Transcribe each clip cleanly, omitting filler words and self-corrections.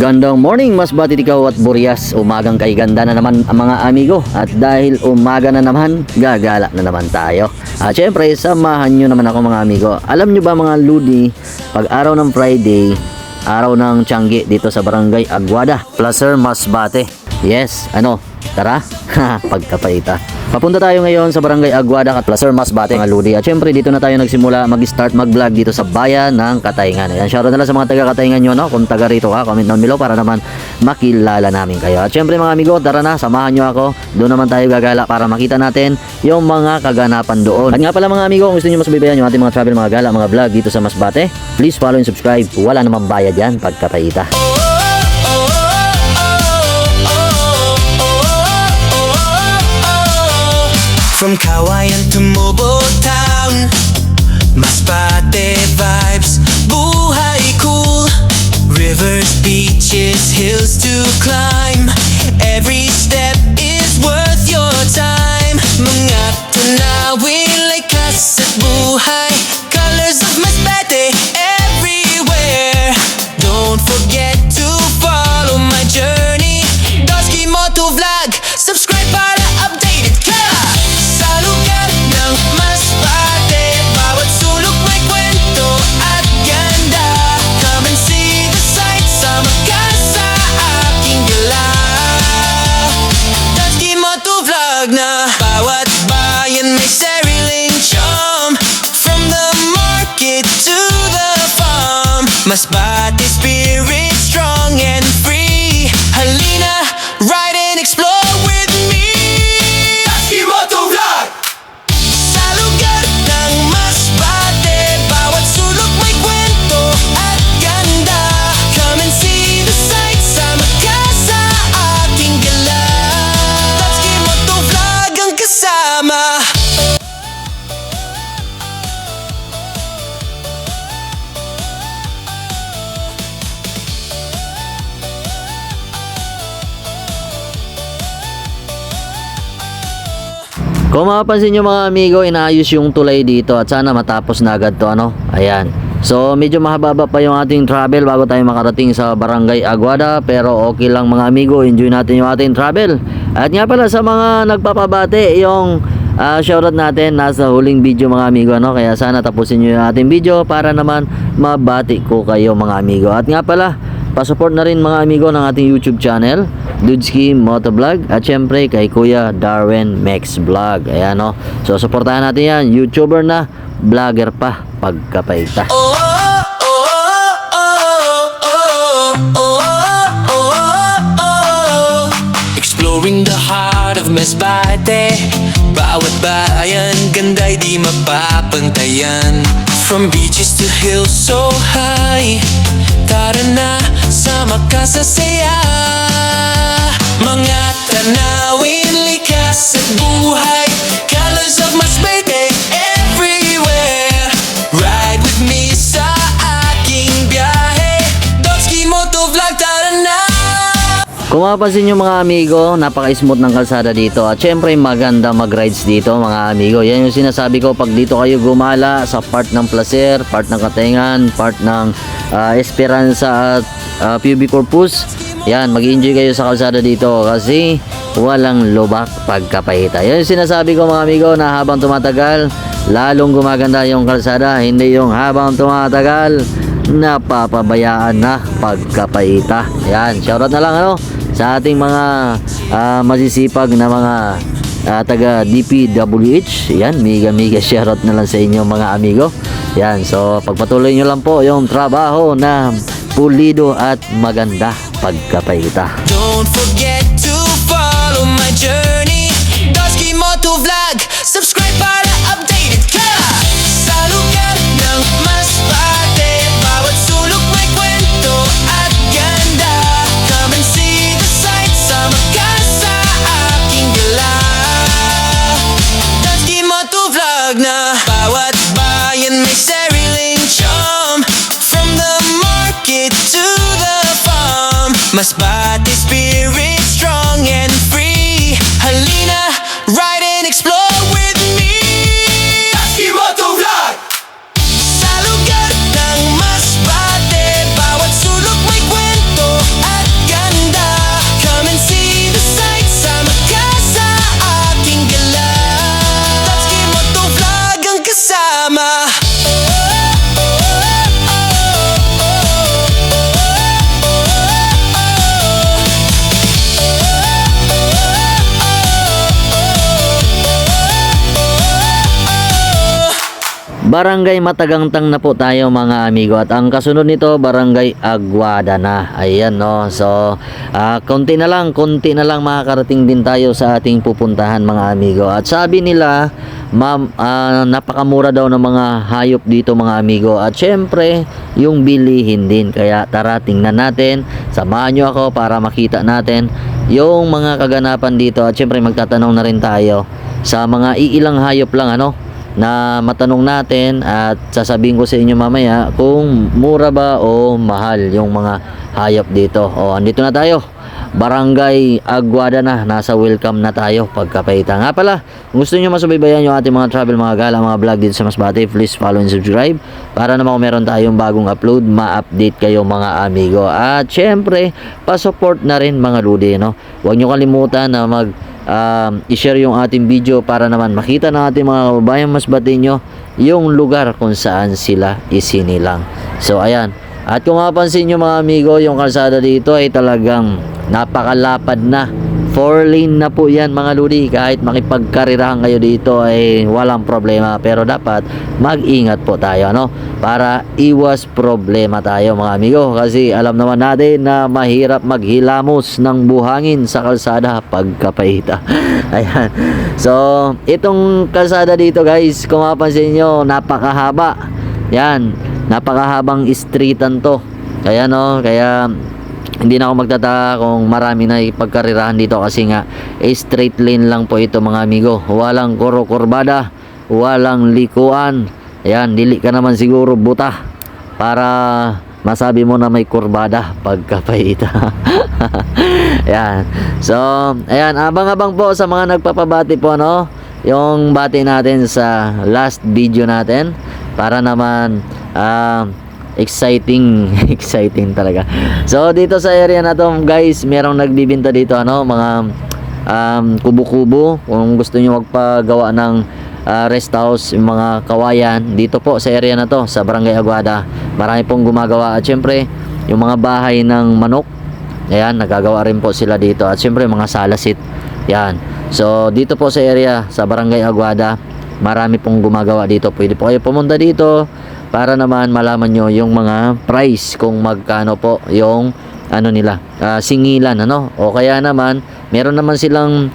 Gandang morning, Masbate, Ikaw at Burias. Umagang kay ganda na naman ang mga amigo. At dahil umaga na naman, gagala na naman tayo. At syempre, samahan nyo naman ako mga amigo. Alam nyo ba mga ludi, pag araw ng Friday, araw ng Tiangge dito sa Barangay Aguada, Placer, Masbate. Yes, tara, pagkapaita. Papunta tayo ngayon sa Barangay Aguada at Placer, Masbate mga ludi. At syempre dito na tayo nagsimula mag-start mag-vlog dito sa bayan ng Katayngan. Ayan, shoutout na lang sa mga taga Katayngan nyo, no? Kung taga rito ka, comment down below para naman makilala namin kayo. At syempre mga amigo, tara na, samahan nyo ako. Doon naman tayo gagala para makita natin yung mga kaganapan doon. At nga pala mga amigo, kung gusto nyo masubaybayan yung ating mga travel, mga gala, mga vlog dito sa Masbate, please follow and subscribe. Wala namang bayad yan, pagkapaita. From Kawayan to Mobile Town, Masbate vibes, buhay cool. Rivers, beaches, hills to climb. Every step is worth your time. Mga tanawin, likas at buhay. Colors of Masbate everywhere. Don't forget to follow my journey. Dosky Moto Vlog, subscribe para updated ka. Bawat bayan may sariling charm. From the market to the farm, Masbate spirit strong and free. Halina, ride and explore with me. Dosky Moto Vlog! Sa lugar ng Masbate, bawat sulok may kwento at ganda. Come and see the sights, sama ka sa aking gala. Dosky Moto Vlog ang kasama. Kung mapapansin nyo mga amigo, inaayos yung tulay dito at sana matapos na agad to, ayan. So medyo mahaba pa yung ating travel bago tayo makarating sa Barangay Aguada, pero okay lang mga amigo, enjoy natin yung ating travel. At nga pala sa mga nagpapabate, yung shoutout natin nasa huling video mga amigo, kaya sana tapusin nyo yung ating video para naman mabati ko kayo mga amigo. At nga pala, pasupport na rin mga amigo ng ating YouTube channel, Dudesky Motovlog, at syempre kay Kuya Darwin Mex Vlog. Ayan, so supportahan natin yan. YouTuber na, vlogger pa, pagkapaita. Exploring the heart of Masbate, bawat bayan ganda'y di mapapantayan. From beaches to hills so high, tara na, sama ka sa saya. Mga tanawin, likas at buhay. Colors of Masbate everywhere. Ride with me sa aking biyahe. Dosky Moto Vlog, tara na. Kung mapapansin nyo mga amigo, napaka-smooth ng kalsada dito. At syempre maganda mag-rides dito mga amigo. Yan yung sinasabi ko pag dito kayo gumala sa part ng Placer, part ng Katayngan, part ng Esperanza at PUB Corpus. Yan, mag-enjoy kayo sa kalsada dito kasi walang lubak pagkapahita. Yan yung sinasabi ko mga amigo, na habang tumatagal lalong gumaganda yung kalsada, hindi yung habang tumatagal napapabayaan na pagkapahita. Yan, shoutout na lang sa ating mga masisipag na mga taga DPWH. Yan, mega shoutout na lang sa inyo mga amigo. Yan, so pagpatuloy nyo lang po yung trabaho na pulido at maganda pagkapahita. Don't forget to follow my journey. Dosky Moto Vlog, subscribe para updated ka. Sa lugar ng Masbate, bawat sulok may kwento at ganda. Come and see the sights, sama ka sa aking gala. Dosky Moto Vlog na bawat bayan may sariling charm. From the market to the farm, Masbate spirit strong and free. Halina, ride and explore with me. Dosky Moto Vlog! Sa lugar ng Masbate, bawat sulok may kwento at Barangay Matagangtang na po tayo mga amigo, at ang kasunod nito Barangay Aguada na. Ayan no. So konti na lang makakarating din tayo sa ating pupuntahan mga amigo. At sabi nila ma'am, napakamura daw ng mga hayop dito mga amigo, at syempre yung bilihin din. Kaya tara, tingnan natin, samahan nyo ako para makita natin yung mga kaganapan dito. At syempre magtatanong na rin tayo sa mga iilang hayop lang na matanong natin, at sasabihin ko sa inyo mamaya kung mura ba o mahal yung mga hayop dito. Andito na tayo, Barangay Aguada na, nasa welcome na tayo pagkapahita. Nga pala, kung gusto nyo masubaybayan yung ating mga travel, mga gala, mga vlog dito sa Masbate, please follow and subscribe para naman kung meron tayong bagong upload, ma-update kayo mga amigo. At syempre, pa-support na rin mga ludi, huwag nyo kalimutan na i-share yung ating video para naman makita ng ating mga kababayang Masbateño yung lugar kung saan sila isinilang. So ayan, at kung mapapansin nyo mga amigo, yung kalsada dito ay talagang napakalapad na, 4 lane na po yan mga ludi. Kahit makipagkarirahan kayo dito ay walang problema, pero dapat mag-ingat po tayo para iwas problema tayo mga amigo, kasi alam naman natin na mahirap maghilamos ng buhangin sa kalsada pagkapahita. Ayan, so itong kalsada dito guys, kung mapapansin nyo, napakahaba yan, napakahabang streetan to. Kaya kaya hindi na ako magtataka kung marami na ipagkarirahan dito, kasi nga straight lane lang po ito mga amigo. Walang kurbada, walang likuan. Ayan, dili ka naman siguro buta para masabi mo na may kurbada pagkapahita. Ayan. So, ayan, abang-abang po sa mga nagpapabati po yung bati natin sa last video natin, para naman exciting talaga. So dito sa area na to guys, merong nagbibinta dito mga kubo-kubo. Kung gusto niyo magpagawa ng rest house, yung mga kawayan, dito po sa area na to, sa Barangay Aguada, marami pong gumagawa. At syempre yung mga bahay ng manok, ayan, nagagawa rin po sila dito. At syempre mga salasit, yan. So dito po sa area sa Barangay Aguada, marami pong gumagawa dito. Pwede po kayo pumunta dito para naman malaman nyo yung mga price, kung magkano po yung nila, singilan o kaya naman meron naman silang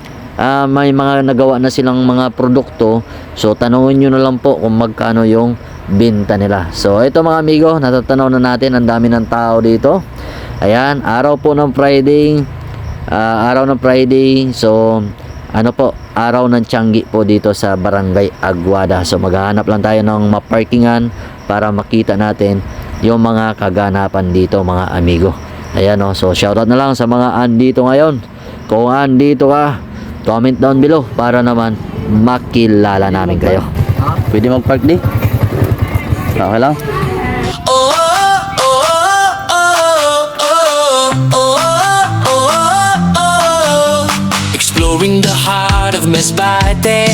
may mga nagawa na silang mga produkto. So tanungin nyo na lang po kung magkano yung benta nila. So ito mga amigo, natatanaw na natin, ang dami ng tao dito. Ayan, araw po ng Friday, so araw ng Tianggi po dito sa Barangay Aguada. So maghahanap lang tayo ng maparkingan para makita natin yung mga kaganapan dito mga amigo. Ayan so shoutout na lang sa mga andito ngayon. Kung andito ka, comment down below para naman makilala namin kayo. Pwede mag-park di? Okay lang? Exploring the heart of Masbate,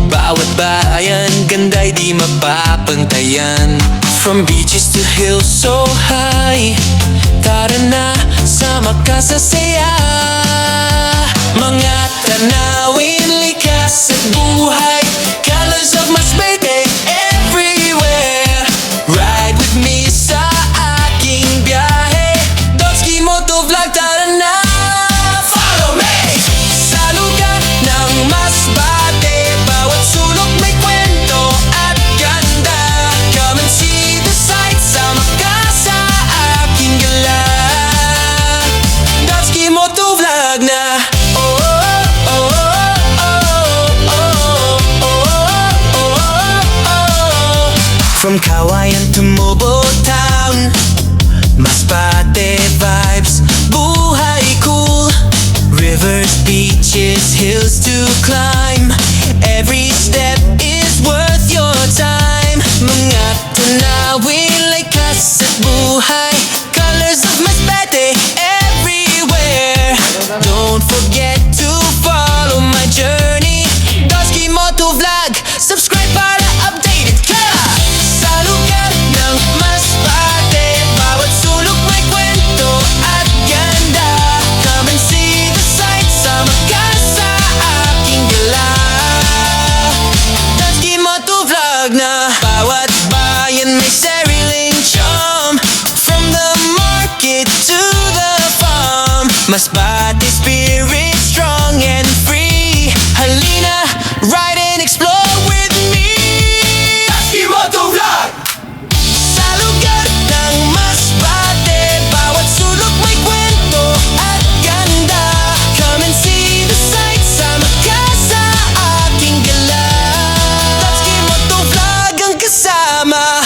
bawat bayan ganda'y di mapapantayan. From beaches to hills so high, tara na sama ka sa saya. Mga tanawin, likas at buhay, colors of Masbate everywhere. Ride with me sa aking biyahe, Dotski Moto Vlog, tara na. Follow me sa lugar ng Masbate, bawat sulok may kwento at ganda. Come and see the sights, sama ka sa aking gala. Dotski Moto Vlog na. From Kawayan to Mobile Town, Masbate vibes, buhay cool. Rivers, beaches, hills to climb, every step is worth your time. Mga tanawin, likas at buhay, colors of Masbate everywhere. Don't forget to follow my journey, Dotski Moto Vlog, subscribe para updated ka. Sa lugar ng Masbate, bawat sulok may kwento at ganda. Come and see the sights, sama ka sa aking gala. Dotski Moto Vlog na. Bawat Mas bati spirit strong and free. Halina, ride and explore with me. Taski Moto Vlog! Sa lugar ng Masbate, bawat sulok may kwento at ganda. Come and see the sights, sama ka sa aking gala. Taski Moto Vlog ang kasama.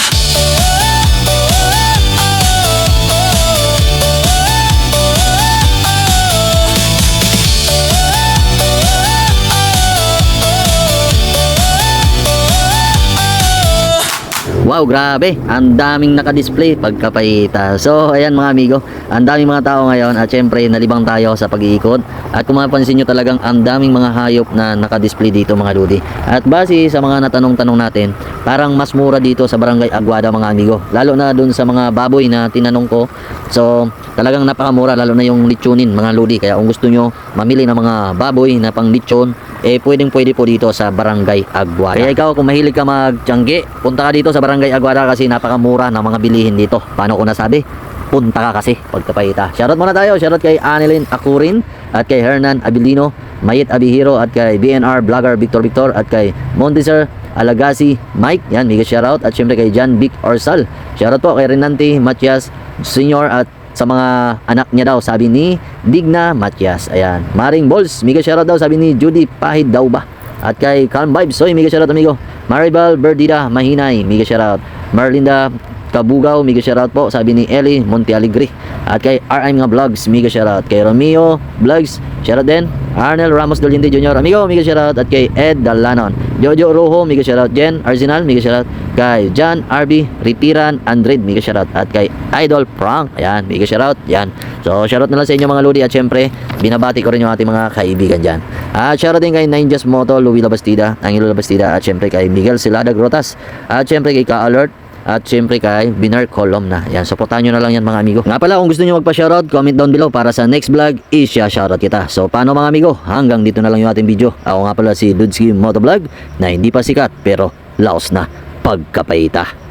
Wow, grabe. Ang daming nakadisplay pagkapahita. So, ayan mga amigo, ang daming mga tao ngayon at syempre nalibang tayo sa pag-iikot. At kung mapansin nyo talagang ang daming mga hayop na nakadisplay dito mga lodi. At base sa mga natanong-tanong natin, parang mas mura dito sa Barangay Aguada mga amigo. Lalo na dun sa mga baboy na tinanong ko. So, talagang napakamura lalo na yung litsunin mga lodi. Kaya kung gusto nyo mamili ng mga baboy na pang litson, pwedeng pwede po dito sa Barangay Aguada. Kaya ikaw kung mahilig ka magtiyangge, punta ka dito sa Barangay Aguada kasi napakamura ng mga bilihin dito. Paano ko nasabi? Punta ka kasi pagkapahita. Shoutout muna tayo. Shoutout kay Annelyn Acurin at kay Hernan Abilino, Mayit Abihiro at kay BNR Vlogger Victor at kay Monteser Alagasi Mike. Yan, mega shoutout. At syempre kay John Vic Orsal. Shoutout po kay Renante Matias Senior at sa mga anak niya daw, sabi ni Digna Matias. Ayan. Maring Balls, mega shoutout daw, sabi ni Judy Pahid daw ba. At kay Calm Vibes, soy, mega shoutout amigo. Maribel Berdida Mahinay, mega shoutout. Marlinda Kabugaw, mega shoutout po, sabi ni Ellie Monte Alegre. At kay RM nga Vlogs, mega shoutout. Kay Romeo Vlogs, shoutout din. Arnel Ramos Doliente Jr. amigo, mega shoutout. At kay Ed Dalanon, Jojo Rojo, mega shoutout. Jen Arsenal, mega shoutout. Kay John RB Ritiran Andred, mega shoutout. At kay Idol Frank, ayan, mega shoutout. Yan. So shoutout na lang sa inyo mga lodi. At syempre binabati ko rin yung ating mga kaibigan dyan. At shoutout din kay Ninjas Moto, Louie Labastida, Angelo Labastida. At syempre kay Miguel Silada Grotas. At syempre kay Ka-Alert. At syempre kay Binar Columna. Yan, supportahan nyo na lang yan mga amigo. Nga pala, kung gusto nyo magpa-shoutout, comment down below para sa next vlog, isya-shoutout kita. So, paano mga amigo? Hanggang dito na lang yung ating video. Ako nga pala si Dudski Motovlog na hindi pa sikat pero laos na pagkapahita.